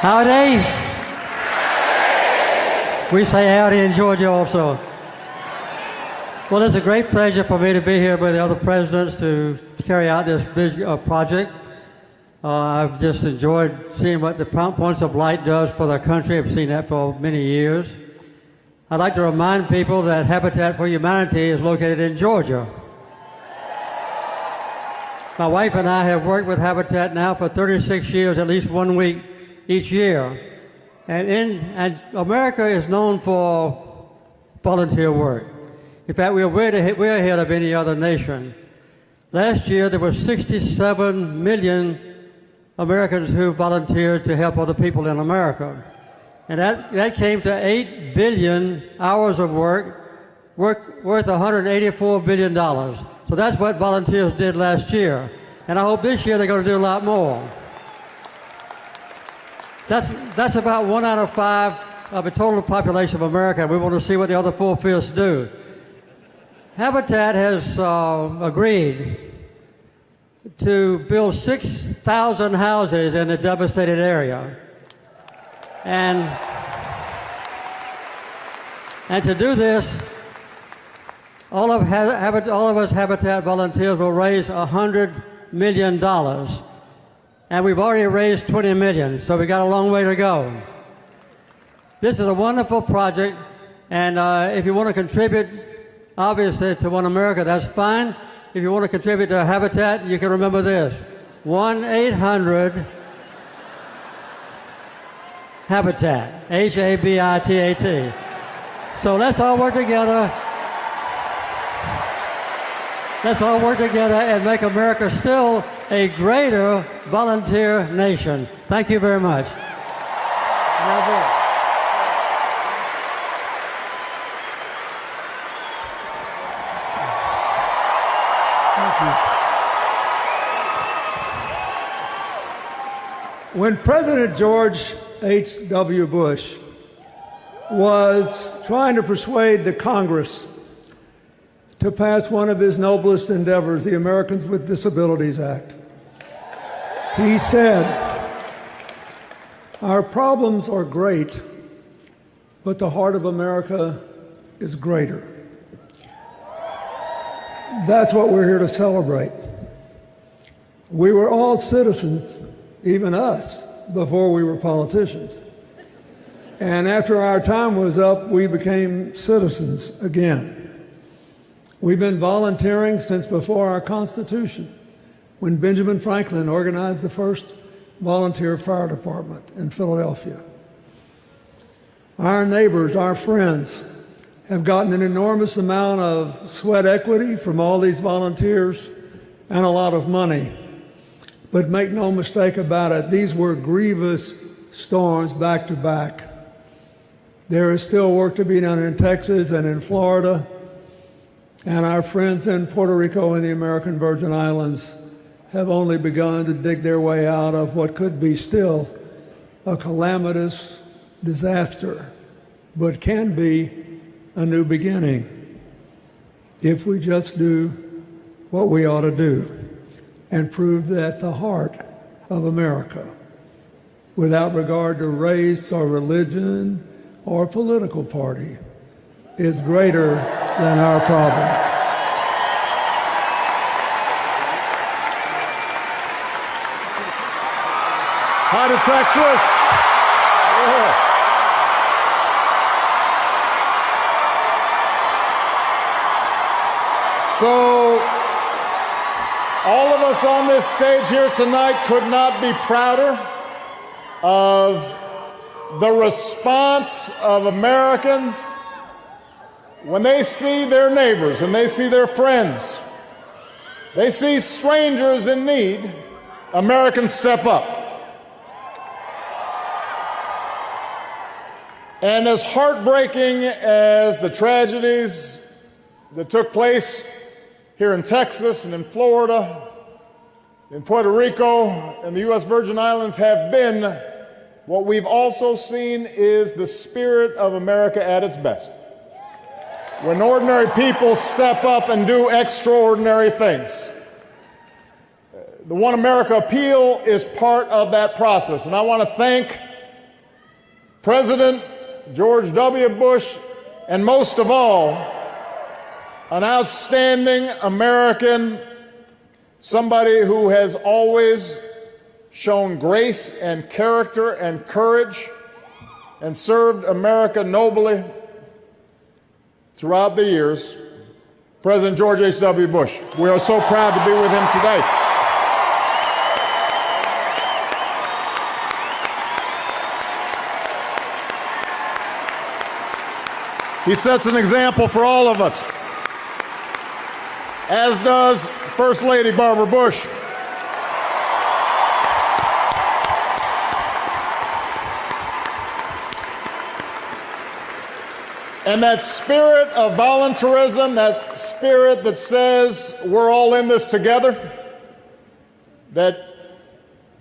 Howdy. We say howdy in Georgia also. Well, it's a great pleasure for me to be here with the other presidents to carry out this big project. I've just enjoyed seeing what the Points of Light does for the country. I've seen that for many years. I'd like to remind people that Habitat for Humanity is located in Georgia. My wife and I have worked with Habitat now for 36 years, at least 1 week each year. And America is known for volunteer work. In fact, we're ahead of any other nation. Last year, there were 67 million Americans who volunteered to help other people in America. And that came to 8 billion hours of work worth $184 billion. So that's what volunteers did last year. And I hope this year they're going to do a lot more. That's about 1 out of 5 of the total population of America. We want to see what the other 4/5 do. Habitat has agreed to build 6,000 houses in the devastated area. And to do this, all of us Habitat volunteers will raise $100 million. And we've already raised $20 million, so we got a long way to go. This is a wonderful project, and if you want to contribute, obviously, to One America, that's fine. If you want to contribute to Habitat, you can remember this: 1-800-HABITAT, Habitat. So let's all work together. Let's all work together and make America still a greater volunteer nation. Thank you very much. When President George H.W. Bush was trying to persuade the Congress to pass one of his noblest endeavors, the Americans with Disabilities Act, he said, "Our problems are great, but the heart of America is greater." That's what we're here to celebrate. We were all citizens, even us, before we were politicians. And after our time was up, we became citizens again. We've been volunteering since before our Constitution, when Benjamin Franklin organized the first volunteer fire department in Philadelphia. Our neighbors, our friends, have gotten an enormous amount of sweat equity from all these volunteers and a lot of money. But make no mistake about it, these were grievous storms back to back. There is still work to be done in Texas and in Florida, and our friends in Puerto Rico and the American Virgin Islands have only begun to dig their way out of what could be still a calamitous disaster, but can be a new beginning if we just do what we ought to do and prove that the heart of America, without regard to race or religion or political party, is greater than our problems. Hi to Texas. Yeah. So, all of us on this stage here tonight could not be prouder of the response of Americans when they see their neighbors and they see their friends, they see strangers in need. Americans step up. And as heartbreaking as the tragedies that took place here in Texas and in Florida, in Puerto Rico, and the U.S. Virgin Islands have been, what we've also seen is the spirit of America at its best. When ordinary people step up and do extraordinary things. The One America appeal is part of that process, and I want to thank President George W. Bush, and most of all, an outstanding American, somebody who has always shown grace and character and courage and served America nobly throughout the years, President George H.W. Bush. We are so proud to be with him today. He sets an example for all of us, as does First Lady Barbara Bush. And that spirit of voluntarism, that spirit that says we're all in this together, that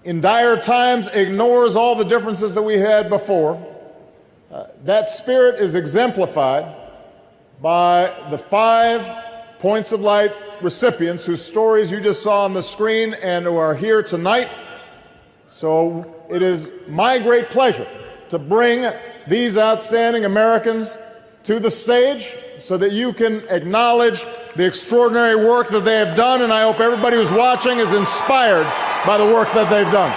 in dire times ignores all the differences that we had before, that spirit is exemplified by the 5 Points of Light recipients whose stories you just saw on the screen and who are here tonight. So it is my great pleasure to bring these outstanding Americans to the stage so that you can acknowledge the extraordinary work that they have done, and I hope everybody who's watching is inspired by the work that they've done.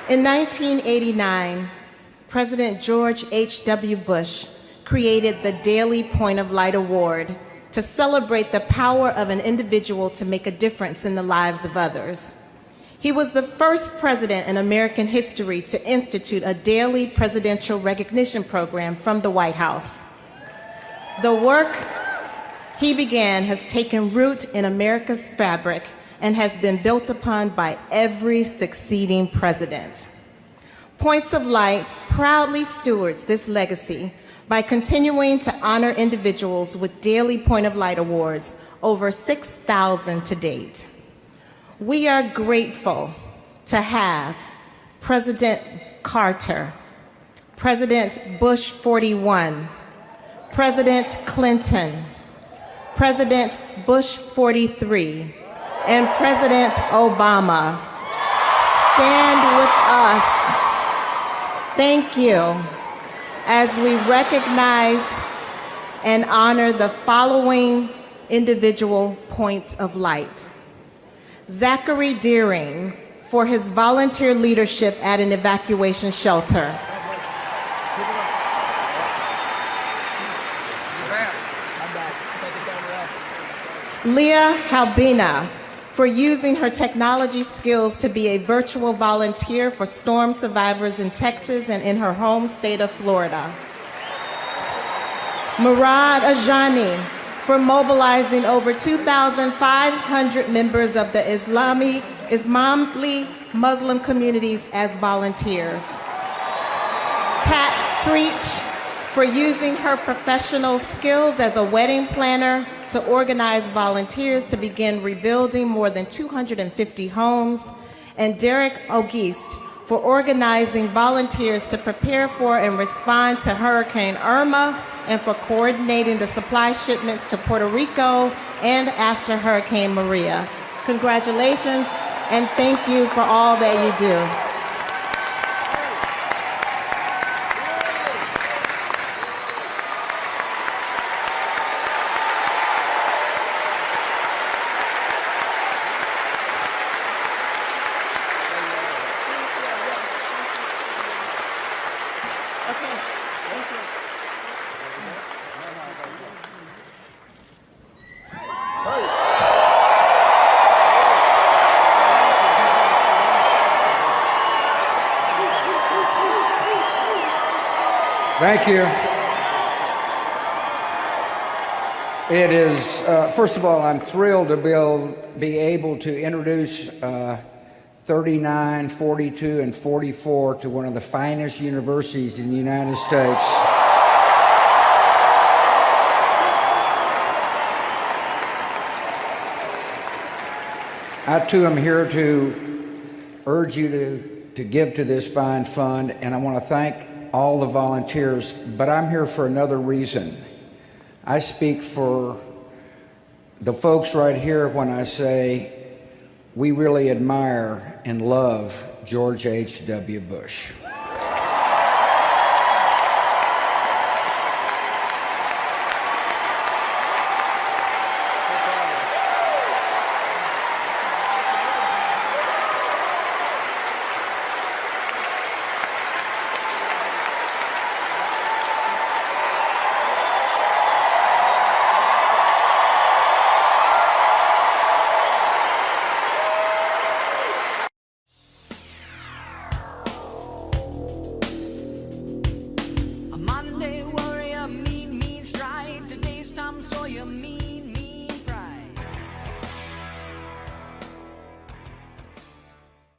In 1989, President George H.W. Bush created the Daily Point of Light Award to celebrate the power of an individual to make a difference in the lives of others. He was the first president in American history to institute a daily presidential recognition program from the White House. The work he began has taken root in America's fabric and has been built upon by every succeeding president. Points of Light proudly stewards this legacy by continuing to honor individuals with daily Point of Light awards, over 6,000 to date. We are grateful to have President Carter, President Bush 41, President Clinton, President Bush 43, and President Obama stand with us. Thank you as we recognize and honor the following individual points of light. Zachary Deering for his volunteer leadership at an evacuation shelter. Leah Halbina for using her technology skills to be a virtual volunteer for storm survivors in Texas and in her home state of Florida. Murad Ajani for mobilizing over 2,500 members of the Islamli Muslim communities as volunteers. Kat Creech for using her professional skills as a wedding planner to organize volunteers to begin rebuilding more than 250 homes, and Derek Auguste for organizing volunteers to prepare for and respond to Hurricane Irma, and for coordinating the supply shipments to Puerto Rico and after Hurricane Maria. Congratulations, and thank you for all that you do. Thank you. It is, first of all, I'm thrilled to be able to introduce 39, 42, and 44 to one of the finest universities in the United States. I too am here to urge you to give to this fine fund, and I want to thank all the volunteers, but I'm here for another reason. I speak for the folks right here when I say we really admire and love George H.W. Bush.